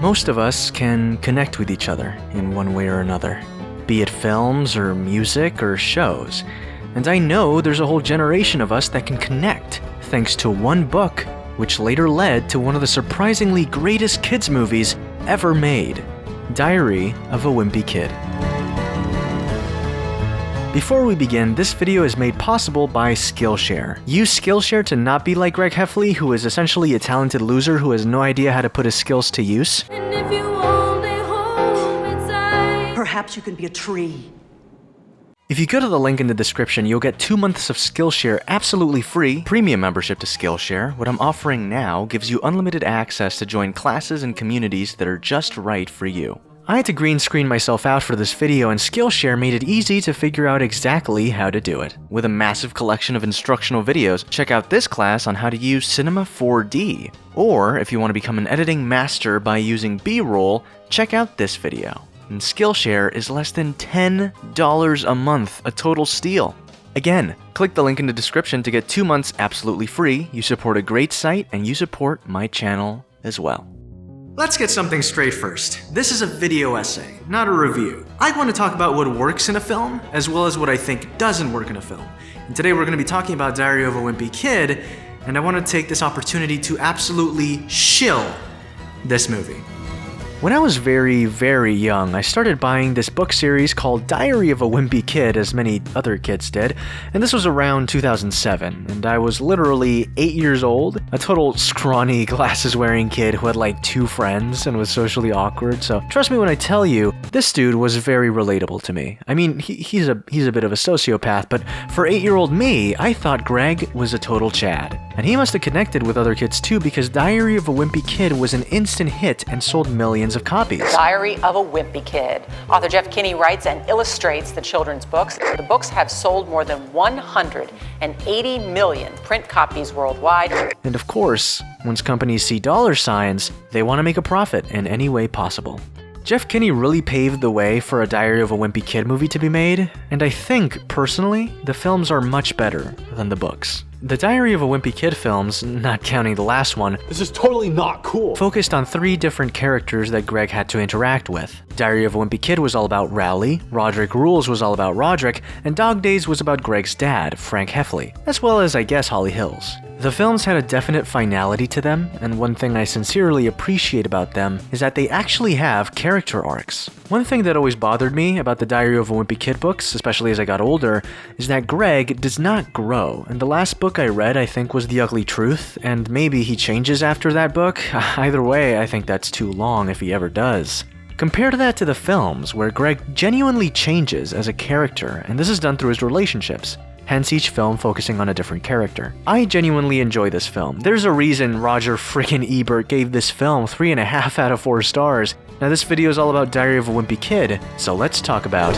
Most of us can connect with each other in one way or another, be it films or music or shows. And I know there's a whole generation of us that can connect thanks to one book, which later led to one of the surprisingly greatest kids movies ever made, Diary of a Wimpy Kid. Before we begin, this video is made possible by SKILLSHARE. Use SKILLSHARE to not be like Greg Heffley, who is essentially a talented loser who has no idea how to put his skills to use. Perhaps you can be a tree. If you go to the link in the description, you'll get 2 months of SKILLSHARE absolutely free. Premium membership to SKILLSHARE, what I'm offering now, gives you unlimited access to join classes and communities that are just right for you. I had to green screen myself out for this video, and SKILLSHARE made it easy to figure out exactly how to do it. With a massive collection of instructional videos, check out this class on how to use Cinema 4D. Or, if you want to become an editing master by using B-roll, check out this video. And SKILLSHARE is less than $10 a month, a total steal. Again, click the link in the description to get 2 months absolutely free. You support a great site, and you support my channel as well. Let's get something straight first. This is a video essay, not a review. I want to talk about what works in a film, as well as what I think doesn't work in a film. And today we're going to be talking about Diary of a Wimpy Kid, and I want to take this opportunity to absolutely shill this movie. When I was very, very young, I started buying this book series called Diary of a Wimpy Kid, as many other kids did, and this was around 2007, and I was literally 8 years old, a total scrawny, glasses-wearing kid who had like 2 friends and was socially awkward, so trust me when I tell you, this dude was very relatable to me. I mean, he's a bit of a sociopath, but for 8-year-old me, I thought Greg was a total Chad. And he must have connected with other kids too, because Diary of a Wimpy Kid was an instant hit and sold millions of copies. Diary of a Wimpy Kid. Author Jeff Kinney writes and illustrates the children's books. The books have sold more than 180 million print copies worldwide. And of course, once companies see dollar signs, they want to make a profit in any way possible. Jeff Kinney really paved the way for a Diary of a Wimpy Kid movie to be made, and I think, personally, the films are much better than the books. The Diary of a Wimpy Kid films, not counting the last one, this is totally not cool, focused on 3 different characters that Greg had to interact with. Diary of a Wimpy Kid was all about Rowley, Roderick Rules was all about Roderick, and Dog Days was about Greg's dad, Frank Heffley, as well as, I guess, Holly Hills. The films had a definite finality to them, and one thing I sincerely appreciate about them is that they actually have character arcs. One thing that always bothered me about the Diary of a Wimpy Kid books, especially as I got older, is that Greg does not grow, and the last book I read I think was The Ugly Truth, and maybe he changes after that book. Either way, I think that's too long if he ever does. Compare that to the films, where Greg genuinely changes as a character, and this is done through his relationships. Hence each film focusing on a different character. I genuinely enjoy this film. There's a reason Roger freaking Ebert gave this film 3.5 out of 4 stars. Now this video is all about Diary of a Wimpy Kid, so let's talk about...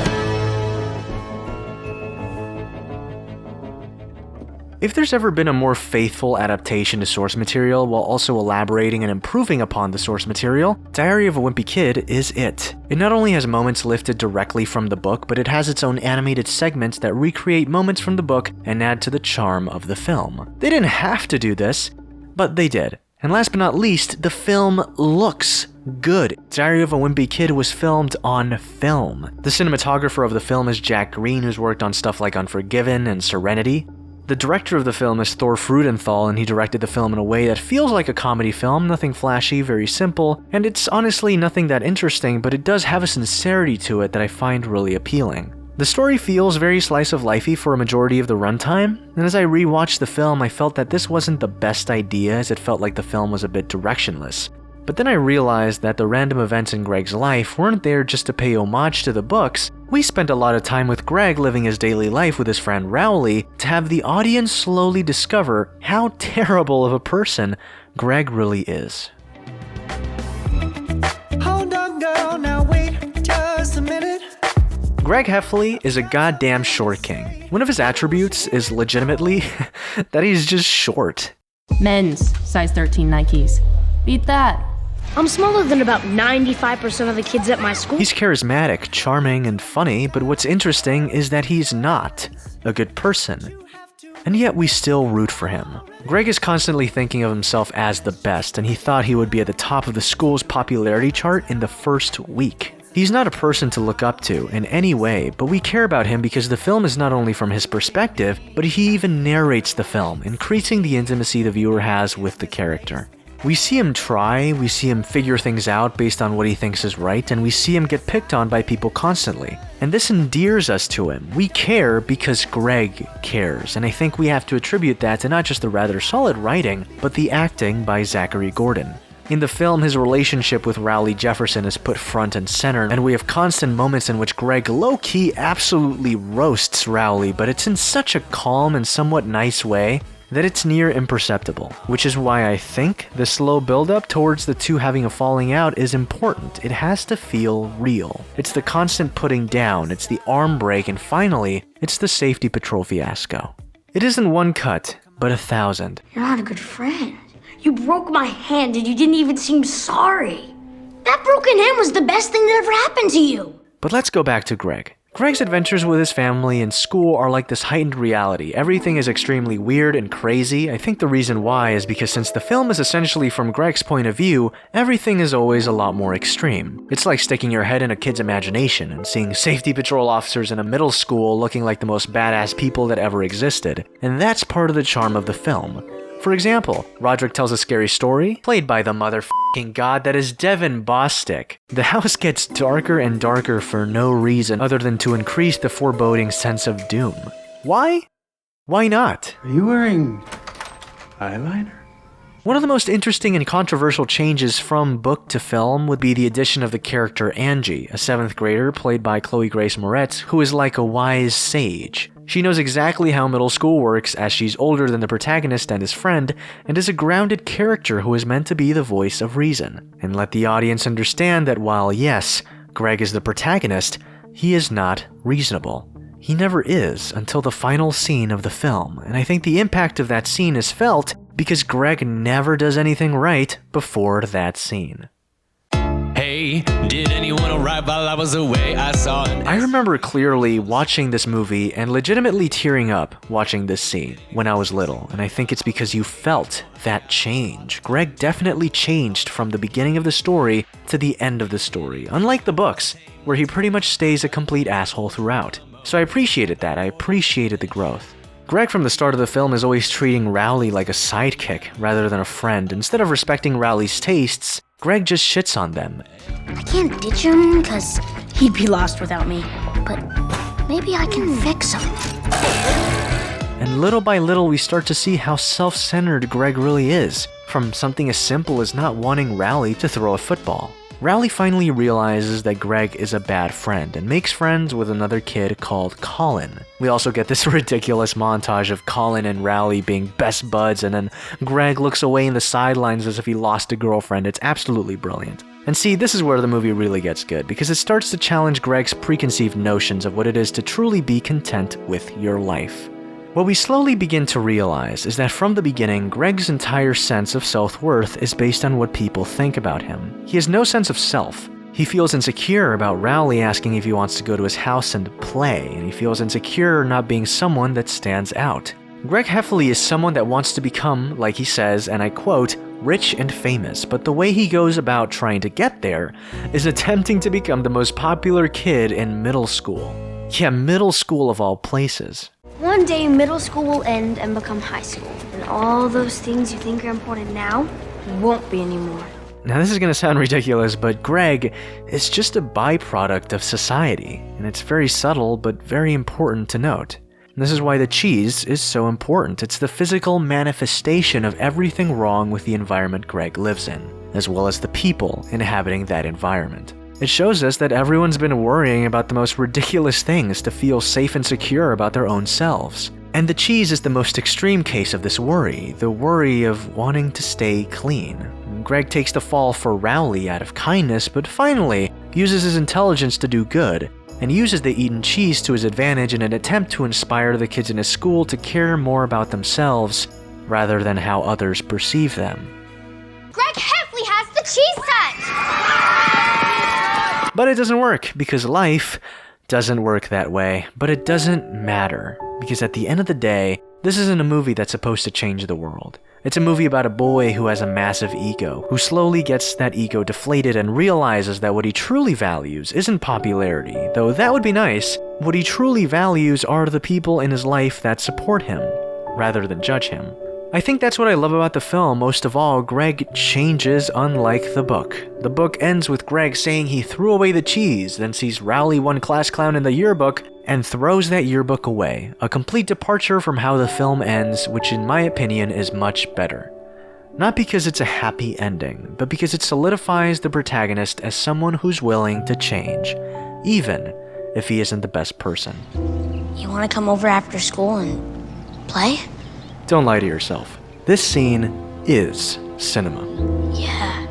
If there's ever been a more faithful adaptation to source material while also elaborating and improving upon the source material, Diary of a Wimpy Kid is it. It not only has moments lifted directly from the book, but it has its own animated segments that recreate moments from the book and add to the charm of the film. They didn't have to do this, but they did. And last but not least, the film looks good. Diary of a Wimpy Kid was filmed on film. The cinematographer of the film is Jack Green, who's worked on stuff like Unforgiven and Serenity. The director of the film is Thor Frudenthal, and he directed the film in a way that feels like a comedy film, nothing flashy, very simple, and it's honestly nothing that interesting, but it does have a sincerity to it that I find really appealing. The story feels very slice-of-lifey for a majority of the runtime, and as I rewatched the film, I felt that this wasn't the best idea, as it felt like the film was a bit directionless. But then I realized that the random events in Greg's life weren't there just to pay homage to the books. We spent a lot of time with Greg living his daily life with his friend Rowley to have the audience slowly discover how terrible of a person Greg really is. Hold on, girl, now wait just a minute. Greg Heffley is a goddamn short king. One of his attributes is legitimately that he's just short. Men's size 13 Nikes. Beat that. I'm smaller than about 95% of the kids at my school. He's charismatic, charming, and funny, but what's interesting is that he's not a good person. and yet we still root for him. Greg is constantly thinking of himself as the best, and he thought he would be at the top of the school's popularity chart in the first week. He's not a person to look up to in any way, but we care about him because the film is not only from his perspective, but he even narrates the film, increasing the intimacy the viewer has with the character. We see him try, we see him figure things out based on what he thinks is right, and we see him get picked on by people constantly. And this endears us to him. We care because Greg cares, and I think we have to attribute that to not just the rather solid writing, but the acting by Zachary Gordon. In the film, his relationship with Rowley Jefferson is put front and center, and we have constant moments in which Greg low-key absolutely roasts Rowley, but it's in such a calm and somewhat nice way that it's near imperceptible, which is why I think the slow build-up towards the two having a falling out is important. It has to feel real. It's the constant putting down, it's the arm break, and finally, it's the safety patrol fiasco. It isn't one cut, but 1,000. You're not a good friend. You broke my hand and you didn't even seem sorry. That broken hand was the best thing that ever happened to you. But let's go back to Greg. Greg's adventures with his family and school are like this heightened reality. Everything is extremely weird and crazy. I think the reason why is because since the film is essentially from Greg's point of view, everything is always a lot more extreme. It's like sticking your head in a kid's imagination and seeing safety patrol officers in a middle school looking like the most badass people that ever existed. And that's part of the charm of the film. For example, Roderick tells a scary story, played by the motherfucking god that is Devin Bostic. The house gets darker and darker for no reason other than to increase the foreboding sense of doom. Why? Why not? Are you wearing eyeliner? One of the most interesting and controversial changes from book to film would be the addition of the character Angie, a 7th grader played by Chloe Grace Moretz, who is like a wise sage. She knows exactly how middle school works as she's older than the protagonist and his friend, and is a grounded character who is meant to be the voice of reason, and let the audience understand that while yes, Greg is the protagonist, he is not reasonable. He never is until the final scene of the film, and I think the impact of that scene is felt because Greg never does anything right before that scene. Hey, did anyone arrive while I was away? I remember clearly watching this movie and legitimately tearing up watching this scene when I was little, and I think it's because you felt that change. Greg definitely changed from the beginning of the story to the end of the story, unlike the books, where he pretty much stays a complete asshole throughout. So I appreciated that, I appreciated the growth. Greg from the start of the film is always treating Rowley like a sidekick rather than a friend. Instead of respecting Rowley's tastes, Greg just shits on them. I can't ditch him because he'd be lost without me, but maybe I can fix him. And little by little we start to see how self-centered Greg really is, from something as simple as not wanting Rowley to throw a football. Rowley finally realizes that Greg is a bad friend and makes friends with another kid called Colin. We also get this ridiculous montage of Colin and Rowley being best buds, and then Greg looks away in the sidelines as if he lost a girlfriend. It's absolutely brilliant. And see, this is where the movie really gets good, because it starts to challenge Greg's preconceived notions of what it is to truly be content with your life. What we slowly begin to realize is that from the beginning, Greg's entire sense of self-worth is based on what people think about him. He has no sense of self. He feels insecure about Rowley asking if he wants to go to his house and play, and he feels insecure not being someone that stands out. Greg Heffley is someone that wants to become, like he says, and I quote, rich and famous, but the way he goes about trying to get there is attempting to become the most popular kid in middle school. Yeah, middle school of all places. One day, middle school will end and become high school, and all those things you think are important now won't be anymore. Now this is going to sound ridiculous, but Greg is just a byproduct of society, and it's very subtle but very important to note. And this is why the cheese is so important. It's the physical manifestation of everything wrong with the environment Greg lives in, as well as the people inhabiting that environment. It shows us that everyone's been worrying about the most ridiculous things to feel safe and secure about their own selves. And the cheese is the most extreme case of this worry, the worry of wanting to stay clean. Greg takes the fall for Rowley out of kindness, but finally uses his intelligence to do good, and uses the eaten cheese to his advantage in an attempt to inspire the kids in his school to care more about themselves rather than how others perceive them. Greg Heffley has the cheese touch! But it doesn't work, because life doesn't work that way. But it doesn't matter, because at the end of the day, This isn't a movie that's supposed to change the world. It's a movie about a boy who has a massive ego, who slowly gets that ego deflated and realizes that what he truly values isn't popularity, though that would be nice. What he truly values are the people in his life that support him, rather than judge him. I think that's what I love about the film. Most of all, Greg changes unlike the book. The book ends with Greg saying he threw away the cheese, then sees Rowley one class clown in the yearbook, and throws that yearbook away. A complete departure from how the film ends, which in my opinion is much better. Not because it's a happy ending, but because it solidifies the protagonist as someone who's willing to change, even if he isn't the best person. You want to come over after school and play? Don't lie to yourself. This scene is cinema. Yeah.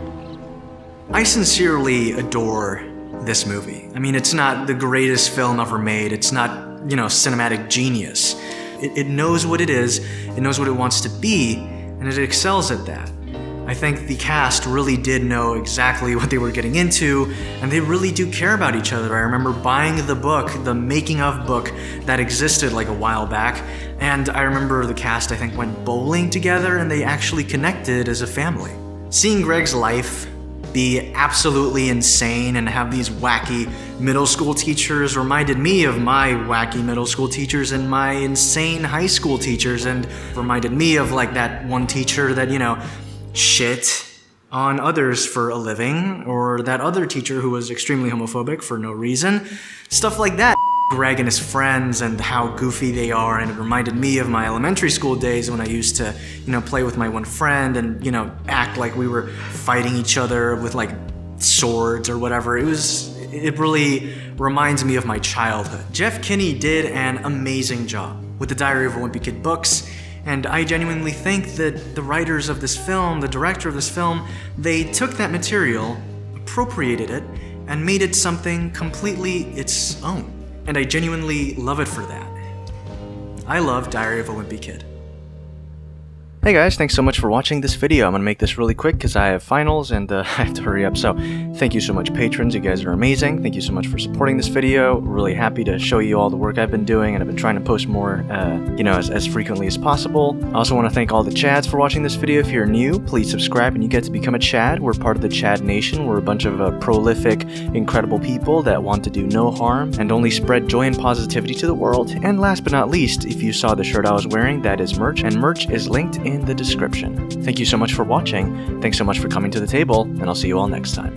I sincerely adore this movie. I mean, it's not the greatest film ever made. It's not, cinematic genius. It knows what it is, it knows what it wants to be, and it excels at that. I think the cast really did know exactly what they were getting into, and they really do care about each other. I remember buying the book, the making of book that existed like a while back, and I remember the cast, I think, went bowling together and they actually connected as a family. Seeing Greg's life be absolutely insane and have these wacky middle school teachers reminded me of my wacky middle school teachers and my insane high school teachers, and reminded me of like that one teacher that, shit on others for a living, or that other teacher who was extremely homophobic for no reason. Stuff like that. Greg and his friends and how goofy they are, and it reminded me of my elementary school days when I used to, play with my one friend and, act like we were fighting each other with like swords or whatever. It really reminds me of my childhood. Jeff Kinney did an amazing job with the Diary of a Wimpy Kid books, and I genuinely think that the writers of this film, the director of this film, they took that material, appropriated it, and made it something completely its own. And I genuinely love it for that. I love Diary of a Wimpy Kid. Hey guys, thanks so much for watching this video. I'm gonna make this really quick because I have finals and I have to hurry up. So thank you so much, patrons. You guys are amazing. Thank you so much for supporting this video. Really happy to show you all the work I've been doing, and I've been trying to post more, as frequently as possible. I also want to thank all the Chads for watching this video. If you're new, please subscribe and you get to become a Chad. We're part of the Chad Nation. We're a bunch of prolific, incredible people that want to do no harm and only spread joy and positivity to the world. And last but not least, if you saw the shirt I was wearing, that is merch, and merch is linked in the description. Thank you so much for watching. Thanks so much for coming to the table, and I'll see you all next time.